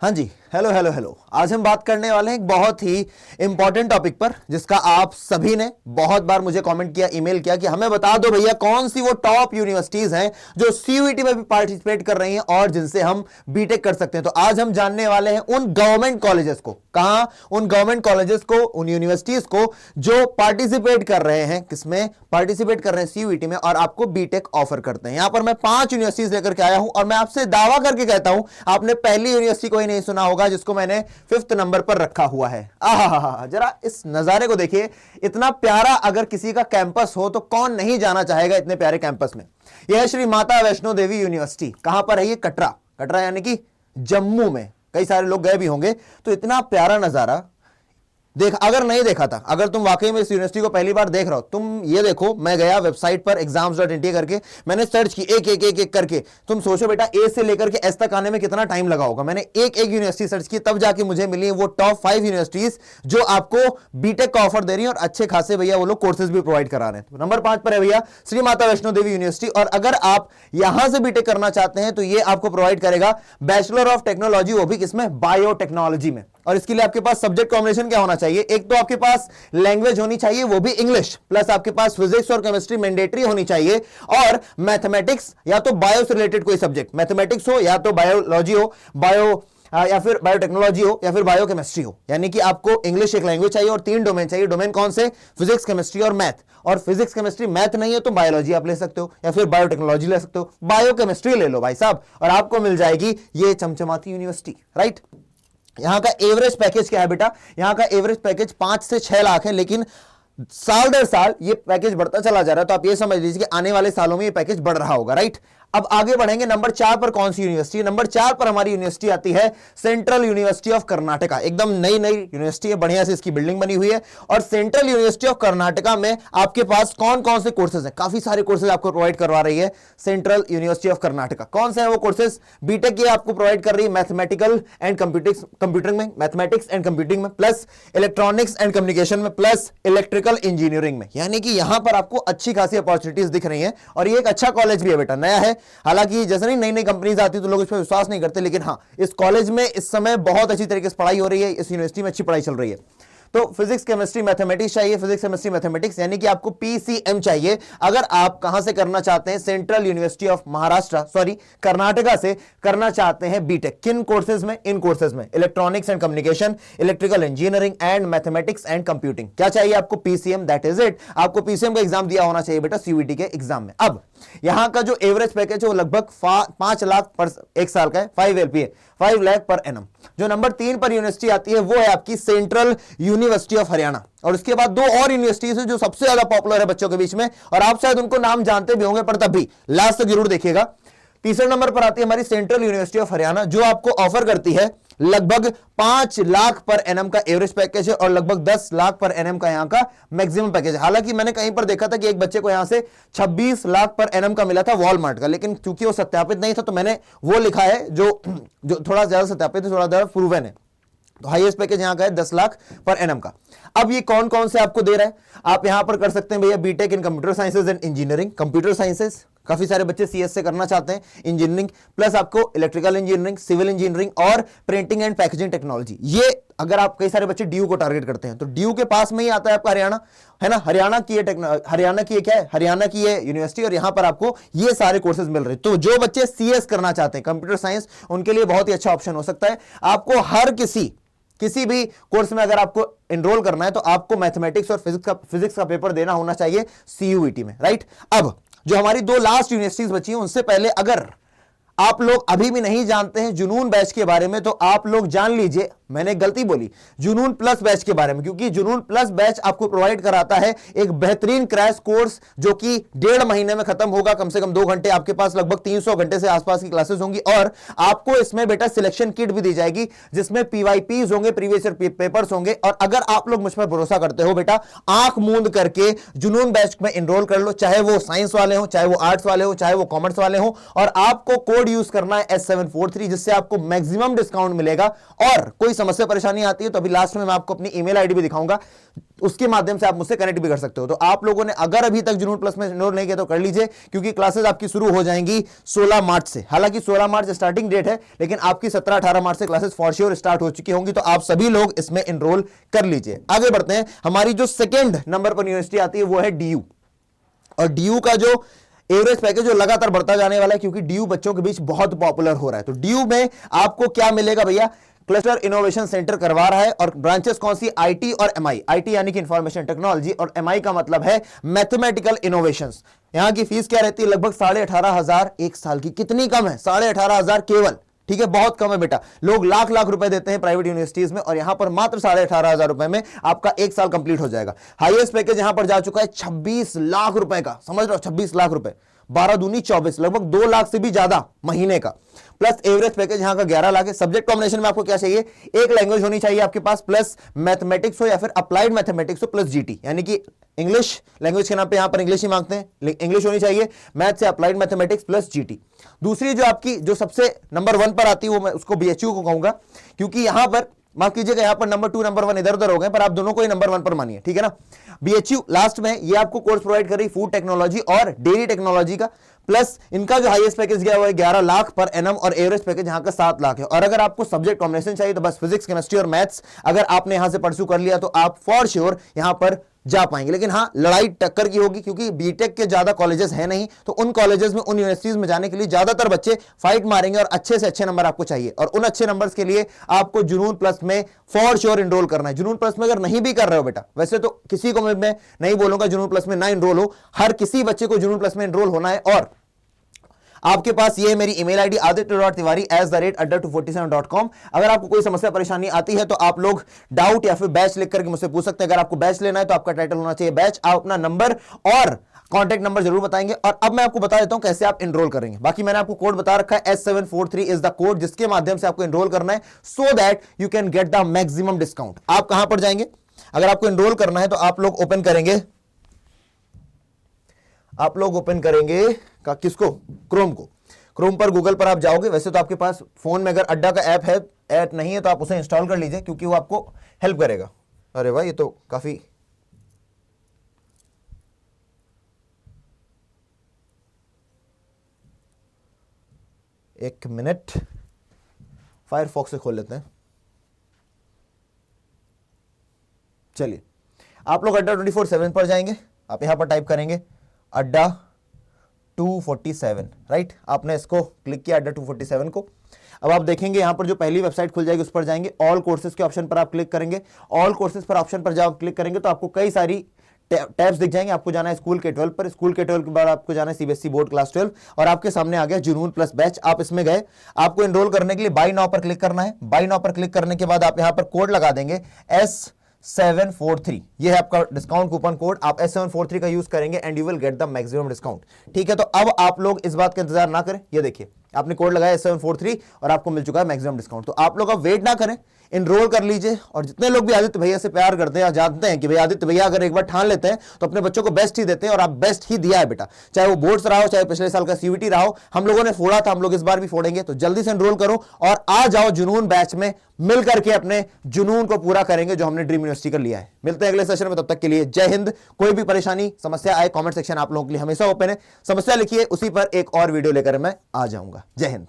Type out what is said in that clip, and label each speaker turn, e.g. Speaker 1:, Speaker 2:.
Speaker 1: हाँ जी, hello hello hello. आज हम बात करने वाले हैं एक बहुत ही इंपॉर्टेंट टॉपिक पर, जिसका आप सभी ने बहुत बार मुझे कमेंट किया, ईमेल किया कि हमें बता दो भैया कौन सी वो टॉप यूनिवर्सिटीज हैं जो सीयूईटी में भी पार्टिसिपेट कर रही हैं और जिनसे हम बीटेक कर सकते हैं। तो आज हम जानने वाले हैं उन गवर्नमेंट कॉलेजेस को, कहां, उन गवर्नमेंट कॉलेजेस को, उन यूनिवर्सिटीज को जो पार्टिसिपेट कर रहे हैं, किसमें पार्टिसिपेट कर रहे हैं, सीयूईटी में, और आपको बीटेक ऑफर करते हैं। यहां पर मैं 5 यूनिवर्सिटीज लेकर के आया हूं और मैं आपसे दावा करके कहता हूं आपने पहली यूनिवर्सिटी को ही नहीं सुना होगा जिसको मैंने 5th नंबर पर रखा हुआ है। आहा, जरा इस नजारे को देखिए। इतना प्यारा अगर किसी का कैंपस हो तो कौन नहीं जाना चाहेगा इतने प्यारे कैंपस में। यह है श्री माता वैष्णो देवी यूनिवर्सिटी। कहां पर है ये? कटरा यानी कि जम्मू में। कई सारे लोग गए भी होंगे। तो इतना प्यारा नजारा देख, अगर नहीं देखा था, अगर तुम वाकई में इस यूनिवर्सिटी को पहली बार देख रहे हो, तुम ये देखो, मैं गया वेबसाइट पर exams.india करके, मैंने सर्च की एक करके। तुम सोचो बेटा, ए से लेकर के एस तक आने में कितना टाइम लगा होगा। मैंने एक यूनिवर्सिटी सर्च की, तब जाके मुझे मिली वो टॉप 5 यूनिवर्सिटीज जो आपको बीटेक का ऑफर दे रही है और अच्छे खासे भैया वो लोग कोर्सेज भी प्रोवाइड करा रहे हैं। तो नंबर 5 पर है भैया श्री माता वैष्णो देवी यूनिवर्सिटी। और अगर आप यहां से बीटेक करना चाहते हैं तो ये आपको प्रोवाइड करेगा बैचलर ऑफ टेक्नोलॉजी, वो भी किसमें? बायोटेक्नोलॉजी में। और इसके लिए आपके पास सब्जेक्ट कॉम्बिनेशन क्या होना चाहिए? एक तो आपके पास लैंग्वेज होनी चाहिए, वो भी इंग्लिश, प्लस आपके पास फिजिक्स और केमिस्ट्री मैंडेटरी होनी चाहिए, और मैथमेटिक्स या तो बायो से रिलेटेड कोई सब्जेक्ट, मैथमेटिक्स हो या तो बायोलॉजी हो, या फिर बायोटेक्नोलॉजी हो या फिर बायोकेमिस्ट्री हो। यानी कि आपको इंग्लिश एक लैंग्वेज चाहिए और 3 डोमेन चाहिए। डोमेन कौन से? फिजिक्स, केमिस्ट्री और मैथ। और फिजिक्स, केमिस्ट्री, मैथ नहीं है तो बायोलॉजी आप ले सकते हो या फिर बायोटेक्नोलॉजी ले सकते हो। बायोकेमिस्ट्री ले लो भाई साहब और आपको मिल जाएगी ये चमचमाती यूनिवर्सिटी, राइट। यहां का एवरेज पैकेज क्या है बेटा? यहां का एवरेज पैकेज 5 से 6 लाख है, लेकिन साल दर साल ये पैकेज बढ़ता चला जा रहा है। तो आप ये समझ लीजिए कि आने वाले सालों में ये पैकेज बढ़ रहा होगा, राइट। अब आगे बढ़ेंगे। नंबर 4 पर कौन सी यूनिवर्सिटी? नंबर 4 पर हमारी यूनिवर्सिटी आती है सेंट्रल यूनिवर्सिटी ऑफ कर्नाटका। एकदम नई यूनिवर्सिटी है, बढ़िया से इसकी बिल्डिंग बनी हुई है। और सेंट्रल यूनिवर्सिटी ऑफ कर्नाटका में आपके पास कौन कौन से कोर्सेज हैं? काफी सारे कोर्सेज आपको प्रोवाइड करवा रही है सेंट्रल यूनिवर्सिटी ऑफ कर्नाटका। कौन से हैं वो कोर्सेज? बीटेक ये आपको प्रोवाइड कर रही है मैथमेटिकल एंड कंप्यूटिंग में, मैथमेटिक्स एंड कंप्यूटिंग में, प्लस इलेक्ट्रॉनिक्स एंड कम्युनिकेशन में, प्लस इलेक्ट्रिकल इंजीनियरिंग में। यानी कि यहां पर आपको अच्छी खासी अपॉर्चुनिटीज दिख रही हैं। और ये एक अच्छा कॉलेज भी है बेटा, नया है। हालांकि जैसे नहीं नई कंपनीज आती तो लोग इस पर विश्वास नहीं करते, लेकिन हाँ, इस कॉलेज में इस समय बहुत अच्छी तरीके से पढ़ाई हो रही है। इस यूनिवर्सिटी में अच्छी पढ़ाई चल रही है। तो फिजिक्स, केमिस्ट्री, मैथमेटिक्स चाहिए, फिजिक्स, केमिस्ट्री, मैथमेटिक्स, यानी कि आपको पीसीएम चाहिए। अगर आप कहां से करना चाहते हैं? सेंट्रल यूनिवर्सिटी ऑफ कर्नाटका से करना चाहते हैं बीटेक। किन कोर्सेज में? इन कोर्सेज में electronics and communication, electrical engineering and mathematics and computing. क्या चाहिए आपको? PCM, that is it. आपको पीसीएम का एग्जाम दिया होना चाहिए बेटा सीयूईटी के एग्जाम में। अब यहां का जो एवरेज पैकेज है वो लगभग 5 लाख पर एक साल का है, 5 LPA, 5 लाख पर एनम। जो नंबर 3 पर यूनिवर्सिटी आती है वो है आपकी सेंट्रल यूनिवर्सिटी ऑफ हरियाणा। और उसके बाद 2 और यूनिवर्सिटीज है जो सबसे ज्यादा पॉपुलर है बच्चों के बीच में, और आप शायद उनको नाम जानते भी होंगे, पर तब भी लास्ट तक जरूर देखिएगा। तीसरे नंबर पर आती है हमारी सेंट्रल यूनिवर्सिटी ऑफ हरियाणा, जो आपको ऑफर करती है लगभग 5 लाख पर एनएम का एवरेज पैकेज है और लगभग 10 लाख पर एनएम का यहां का मैक्सिमम पैकेज है। हालांकि मैंने कहीं पर देखा था कि एक बच्चे को यहां से 26 लाख पर एनएम का मिला था वॉलमार्ट का, लेकिन क्योंकि वो सत्यापित नहीं था तो मैंने वो लिखा है जो थोड़ा ज्यादा सत्यापित है, थोड़ा ज्यादा प्रूवन है। तो हाईएस्ट पैकेज यहां का है 10 लाख पर एनएम का। अब ये कौन कौन से आपको दे रहा है? आप यहां पर कर सकते हैं भैया B Tech in computer sciences and engineering, computer sciences, काफी सारे बच्चे सीएस से करना चाहते हैं, इंजीनियरिंग, प्लस आपको इलेक्ट्रिकल इंजीनियरिंग, सिविल इंजीनियरिंग और प्रिंटिंग एंड पैकेजिंग टेक्नोलॉजी। ये अगर आप कई सारे बच्चे ड्यू को टारगेट करते हैं तो ड्यू के पास में ही आता है आपका हरियाणा, है ना। हरियाणा की ये यूनिवर्सिटी, और यहां पर आपको ये सारे कोर्सेज मिल रहे हैं। तो जो बच्चे सीएस करना चाहते हैं, कंप्यूटर साइंस, उनके लिए बहुत ही अच्छा ऑप्शन हो सकता है। आपको हर किसी भी कोर्स में अगर आपको एनरोल करना है तो आपको मैथमेटिक्स और फिजिक्स का पेपर देना होना चाहिए सीयूईटी में, राइट। अब जो हमारी 2 लास्ट यूनिवर्सिटीज बची हैं, उनसे पहले अगर आप लोग अभी भी नहीं जानते हैं जुनून बैच के बारे में तो आप लोग जान लीजिए, मैंने गलती बोली, जुनून प्लस बैच के बारे में, क्योंकि जुनून प्लस बैच आपको प्रोवाइड कराता है एक बेहतरीन क्रैश कोर्स जो कि 1.5 महीने में खत्म होगा। कम से कम 2 घंटे, आपके पास लगभग 300 घंटे से आसपास की क्लासेस होंगी, और आपको इसमें बेटा सिलेक्शन किट भी दी जाएगी जिसमें पीवाईपीज होंगे, प्रीवियस ईयर पेपर्स होंगे। और अगर आप लोग मुझ पर भरोसा करते हो बेटा, आंख मूंद करके जुनून बैच में एनरोल कर लो, चाहे वो साइंस वाले हो, चाहे वो आर्ट्स वाले हो, चाहे वो कॉमर्स वाले हो, और आपको कोर्स कोड यूज करना है S743, जिससे आपको मैक्सिमम डिस्काउंट मिलेगा। और कोई समस्या परेशानी आती है तो अभी लास्ट में मैं आपको अपनी ईमेल आईडी भी दिखाऊंगा, उसके माध्यम से आप मुझसे कनेक्ट भी कर सकते हो। तो आप लोगों ने अगर अभी तक जुनून प्लस में एनरोल नहीं किया तो कर लीजिए, क्योंकि क्लासेस आपकी शुरू हो जाएंगी 16 मार्च से। हालांकि 16 मार्च स्टार्टिंग डेट है, लेकिन आपकी 17-18 मार्च से क्लासेस फॉर श्योर स्टार्ट हो चुकी होंगी। तो आप सभी लोग इसमें एनरोल कर लीजिए। आगे बढ़ते हैं। हमारी जो सेकेंड नंबर पर यूनिवर्सिटी आती है वो है DU। और DU का जो एवरेज पैकेज जो लगातार बढ़ता जाने वाला है, क्योंकि DU बच्चों के बीच बहुत पॉपुलर हो रहा है। तो DU में आपको क्या मिलेगा भैया? क्लस्टर इनोवेशन सेंटर करवा रहा है। और ब्रांचेस कौन सी? IT और MI। IT यानी कि इंफॉर्मेशन टेक्नोलॉजी, और MI का मतलब है मैथमेटिकल इनोवेशंस। यहां की फीस क्या रहती है? लगभग 18,500 एक साल की। कितनी कम है? 18,500 केवल। ठीक है, बहुत कम है बेटा। लोग लाख लाख रुपए देते हैं प्राइवेट यूनिवर्सिटीज में, और यहां पर मात्र 18,500 रुपए में आपका एक साल कंप्लीट हो जाएगा। हाईएस्ट पैकेज यहां पर जा चुका है 26 लाख रुपए का। समझ लो, 26 लाख रुपए, 12 दूनी 24, लगभग 2 लाख से भी ज्यादा महीने का। प्लस एवरेज पैकेज यहां का 11 लाख है। सब्जेक्ट कॉम्बिनेशन में आपको क्या चाहिए? एक लैंग्वेज होनी चाहिए आपके पास, प्लस मैथमेटिक्स हो या फिर अप्लाइड मैथमेटिक्स हो, प्लस GT, यानी कि इंग्लिश लैंग्वेज के नाम पे यहां पर इंग्लिश ही मांगते हैं, इंग्लिश होनी चाहिए, मैथ से अप्लाइड मैथमेटिक्स प्लस GT। दूसरी जो आपकी जो सबसे नंबर 1 पर आती है वो मैं उसको BHU को कहूंगा, क्योंकि यहां पर माफ कीजिएगा, यहां पर नंबर 2 नंबर 1 इधर उधर हो गए, पर आप दोनों को ही नंबर 1 पर मानिए, ठीक है ना। BHU लास्ट में ये आपको कोर्स प्रोवाइड कर रही फूड टेक्नोलॉजी और डेयरी टेक्नोलॉजी का। प्लस इनका जो हाईएस्ट पैकेज गया हुआ है 11 लाख पर एनम, और एवरेज पैकेज यहां का 7 लाख है। और अगर आपको सब्जेक्ट कॉम्बिनेशन चाहिए तो बस फिजिक्स, केमिस्ट्री और मैथ्स अगर आपने यहां से परस्यू कर लिया तो आप फॉर श्योर यहां पर जा पाएंगे। लेकिन हाँ, लड़ाई टक्कर की होगी, क्योंकि बीटेक के ज्यादा कॉलेजेस हैं नहीं, तो उन कॉलेजेस में, उन यूनिवर्सिटीज में जाने के लिए ज्यादातर बच्चे फाइट मारेंगे, और अच्छे से अच्छे नंबर आपको चाहिए। और उन अच्छे नंबर्स के लिए आपको जुनून प्लस में फॉर श्योर एनरोल करना है। जुनून प्लस में अगर नहीं भी कर रहे हो बेटा, वैसे तो किसी को मैं नहीं बोलूंगा जुनून प्लस में ना एनरोल हो, हर किसी बच्चे को जुनून प्लस में एनरोल होना है। और आपके पास ये है मेरी ईमेल आईडी aditya.tiwari@247.com। अगर आपको कोई समस्या परेशानी आती है तो आप लोग डाउट या फिर बैच लिख करके मुझसे पूछ सकते हैं। अगर आपको बैच लेना है तो आपका टाइटल होना चाहिए बैच, आप अपना नंबर और कॉन्टैक्ट नंबर जरूर बताएंगे। और अब मैं आपको बता देता हूं कैसे आप एनरोल करेंगे। बाकी मैंने आपको कोड बता रखा है, S743 इज द कोड, जिसके माध्यम से आपको एनरोल करना है, so that you can get the maximum discount. आप कहां पर जाएंगे? अगर आपको एनरोल करना है तो आप लोग ओपन करेंगे किसको? क्रोम को। क्रोम पर, गूगल पर आप जाओगे। वैसे तो आपके पास फोन में अगर अड्डा का ऐप है, ऐप नहीं है तो आप उसे इंस्टॉल कर लीजिए, क्योंकि वो आपको हेल्प करेगा। अरे भाई, ये तो काफी एक मिनट, फायरफॉक्स से खोल लेते हैं। चलिए, आप लोग अड्डा 24/7 पर जाएंगे। आप यहां पर टाइप करेंगे अड्डा 247, राइट। आपने इसको क्लिक किया, अड्डा 247 को। अब आप देखेंगे यहां पर जो पहली वेबसाइट खुल जाएगी उस पर जाएंगे, ऑल कोर्सेज के ऑप्शन पर आप क्लिक करेंगे। ऑल कोर्सेज पर ऑप्शन पर जब क्लिक करेंगे तो आपको कई सारी टैब्स दिख जाएंगे। आपको जाना है स्कूल K-12 पर, स्कूल K-12 के बाद आपको जाना है CBSE बोर्ड क्लास 12, और आपके सामने आ गया जुनून प्लस बैच। आप इसमें गए, आपको एनरोल करने के लिए बाय नाउ पर क्लिक करना है। बाय नाउ पर क्लिक करने के बाद आप यहां पर कोड लगा देंगे S743। ये है आपका डिस्काउंट कूपन कोड। आप S743 का यूज करेंगे and you will get the maximum discount. ठीक है, तो अब आप लोग इस बात का इंतजार ना करें। ये देखिए, आपने कोड लगाया S743 और आपको मिल चुका है मैक्सिमम डिस्काउंट। तो आप लोग अब वेट ना करें, एनरोल कर लीजिए। और जितने लोग भी आदित्य भैया से प्यार करते हैं, जानते हैं कि भाई आदित्य भैया अगर एक बार ठान लेते हैं तो अपने बच्चों को बेस्ट ही देते हैं, और आप बेस्ट ही दिया है बेटा। चाहे वो बोर्ड्स रहा हो, चाहे पिछले साल का CUET रहा हो, हम लोगों ने फोड़ा था, हम लोग इस बार भी फोड़ेंगे। तो जल्दी से एनरोल करो और आ जाओ जुनून बैच में, मिल करके अपने जुनून को पूरा करेंगे जो हमने ड्रीम यूनिवर्सिटी का लिया है। मिलते हैं अगले सेशन में, तब तक के लिए जय हिंद। कोई भी परेशानी, समस्या आए, कमेंट सेक्शन आप लोगों के लिए हमेशा ओपन है। समस्या लिखिए, उसी पर एक और वीडियो लेकर मैं आ जाऊंगा। जय हिंद।